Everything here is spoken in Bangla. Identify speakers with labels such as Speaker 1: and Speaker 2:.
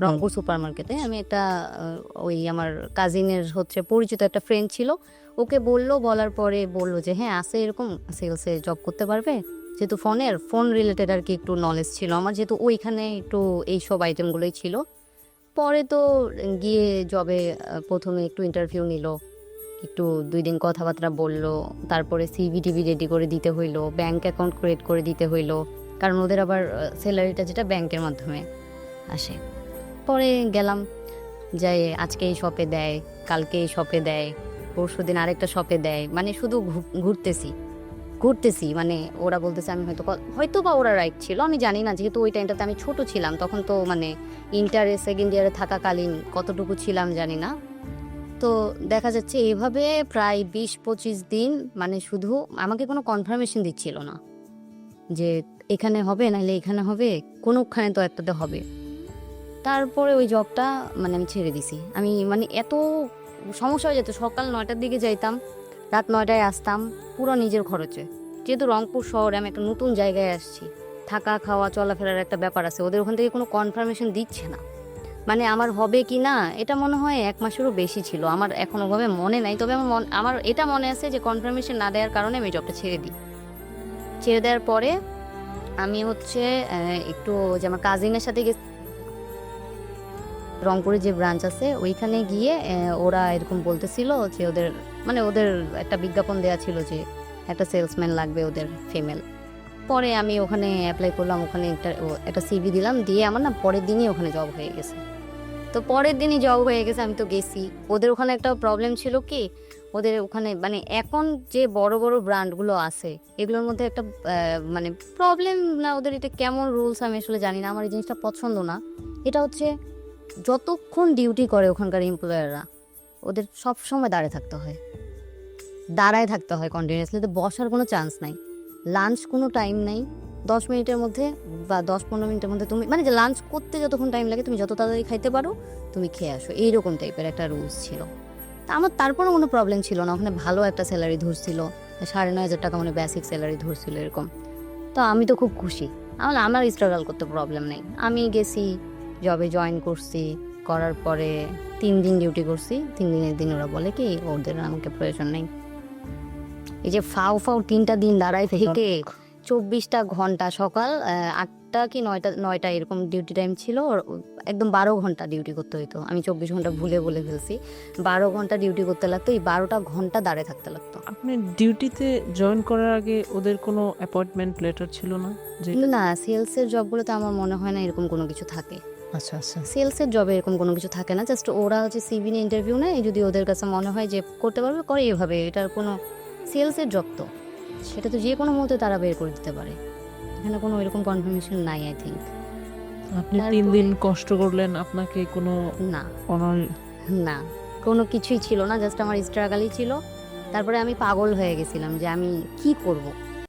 Speaker 1: রংপুর সুপার মার্কেটে। আমি একটা ওই আমার কাজিনের হচ্ছে পরিচিত একটা ফ্রেন্ড ছিল, ওকে বলার পরে বললো যে হ্যাঁ আছে এরকম সেলসে জব করতে পারবে, যেহেতু ফোন রিলেটেড আর কি একটু নলেজ ছিল আমার, যেহেতু ওইখানে একটু এইসব আইটেমগুলোই ছিল। পরে তো গিয়ে জবে প্রথমে একটু ইন্টারভিউ নিল, একটু 2 দিন কথাবার্তা বললো, তারপরে সিভি টিভি রেডি করে দিতে হইলো, ব্যাংক অ্যাকাউন্ট ক্রিয়েট করে দিতে হইলো, কারণ ওদের আবার স্যালারিটা যেটা ব্যাংকের মাধ্যমে আসে। পরে গেলাম, যাই আজকে এই শপে দেয়, কালকে এই শপে দেয়, পরশুদিন আরেকটা শপে দেয়, মানে শুধু ঘুরতেছি মানে ওরা বলতেছে আমি হয়তো বা ওরা রাইট ছিল, আমি জানি না, যেহেতু ওই টাইমটাতে আমি ছোট ছিলাম, তখন তো মানে সেকেন্ড ইয়ারে থাকাকালীন কতটুকু ছিলাম জানি না। তো দেখা যাচ্ছে এইভাবে প্রায় 20-25 দিন, মানে শুধু আমাকে কোনো কনফার্মেশন দিচ্ছিল না যে এখানে হবে নাহলে এখানে হবে, কোনোখানে তো একটাতে হবে। তারপরে ওই জবটা মানে আমি ছেড়ে দিছি। আমি মানে এত সমস্যা হয়ে যেত, সকাল 9টার দিকে যাইতাম, রাত 9টায় আসতাম, পুরো নিজের খরচে। যেহেতু রংপুর শহরে আমি একটা নতুন জায়গায় আসছি, থাকা খাওয়া চলাফেরার একটা ব্যাপার আছে, ওদের ওখান থেকে কোনো কনফার্মেশন দিচ্ছে না। মানে আমার হবে কি না এটা মনে হয় 1 মাসেরও বেশি ছিল, আমার এখন ওভাবে মনে নাই, তবে আমার এটা মনে আছে যে কনফার্মেশন না দেওয়ার কারণে আমি জবটা ছেড়ে দিই। ছেড়ে দেওয়ার পরে আমি হচ্ছে একটু যে আমার কাজিনের সাথে রংপুরে যে ব্রাঞ্চ আছে ওইখানে গিয়ে ওরা এরকম বলতেছিল যে ওদের একটা বিজ্ঞাপন দেওয়া ছিল যে একটা সেলসম্যান লাগবে ওদের ফিমেল। পরে আমি ওখানে অ্যাপ্লাই করলাম, ওখানে একটা সিভি দিলাম, দিয়ে আমার না পরের দিনই ওখানে জব হয়ে গেছে। তো পরের দিনই জব হয়ে গেছে, আমি তো গেছি। ওদের ওখানে একটা প্রবলেম ছিল কি, ওদের ওখানে মানে এখন যে বড় বড় ব্র্যান্ডগুলো আছে এগুলোর মধ্যে একটা মানে প্রবলেম, না ওদের এটা কেমন রুলস আমি আসলে জানি না, আমার এই জিনিসটা পছন্দ না। এটা হচ্ছে যতক্ষণ ডিউটি করে ওখানকার এমপ্লয়াররা, ওদের সব সময় দাঁড়ায় থাকতে হয় কন্টিনিউয়াসলি, তো বসার কোনো চান্স নাই, লাঞ্চ কোনো টাইম নাই। 10 মিনিটের মধ্যে বা 10-15 মিনিটের মধ্যে তুমি মানে যে লাঞ্চ করতে যতক্ষণ টাইম লাগে তুমি যত তাড়াতাড়ি খাইতে পারো তুমি খেয়ে আসো, এইরকম টাইপের একটা রুলস ছিল। তা আমার তারপরও কোনো প্রবলেম ছিল না, ওখানে ভালো একটা স্যালারি ধরছিল, 9,500 টাকা মানে বেসিক স্যালারি ধরছিল এরকম। তো আমি তো খুব খুশি, আমার স্ট্রাগল করতে প্রবলেম নেই। আমি গেছি, জবে জয়েন করছি, করার পরে 3 দিন ডিউটি করছি, 3 দিনের দিন ওরা বলে কি ওদের আমাকে প্রয়োজন নেই। এই যে ফাও 3টা দিন দাঁড়ায় থেকে 24টা ঘন্টা, সকাল 8টা কি 9টা এরকম ডিউটি টাইম ছিল, একদম 12 ঘন্টা ডিউটি করতে হইতো। আমি 24 ঘন্টা বলে ফেলছি, 12 ঘন্টা ডিউটি করতে লাগতো, এই 12টা ঘন্টা দাঁড়িয়ে থাকতে লাগতো।
Speaker 2: আপনি ডিউটিতে জয়েন করার আগে ওদের কোনো অ্যাপয়েন্টমেন্ট লেটার ছিল না? যে
Speaker 1: না, সেলসের জবগুলোতে আমার মনে হয় না এরকম কোনো কিছু থাকে।
Speaker 2: আচ্ছা আচ্ছা,
Speaker 1: সেলসের জবে এরকম কোনো কিছু থাকে না, জাস্ট ওরা হচ্ছে সিভি নিয়ে ইন্টারভিউ নেয়, যদি ওদের কাছে মনে হয় যে করতে পারবে করে, এভাবে। এটার কোনো সেলসের জব তো সেটা তো যে কোনো মুহূর্তে তারা বের করে দিতে পারে, এখানে কোনো এরকম কনফার্মেশন নাই আই থিঙ্ক।
Speaker 2: আপনি 3 দিন কষ্ট করলেন, আপনাকে কোনো
Speaker 1: না
Speaker 2: অনার
Speaker 1: না কোনো কিছুই ছিল না, জাস্ট আমার স্ট্রাগলই ছিল। তারপরে আমি পাগল হয়ে গেছিলাম যে আমি কি করব,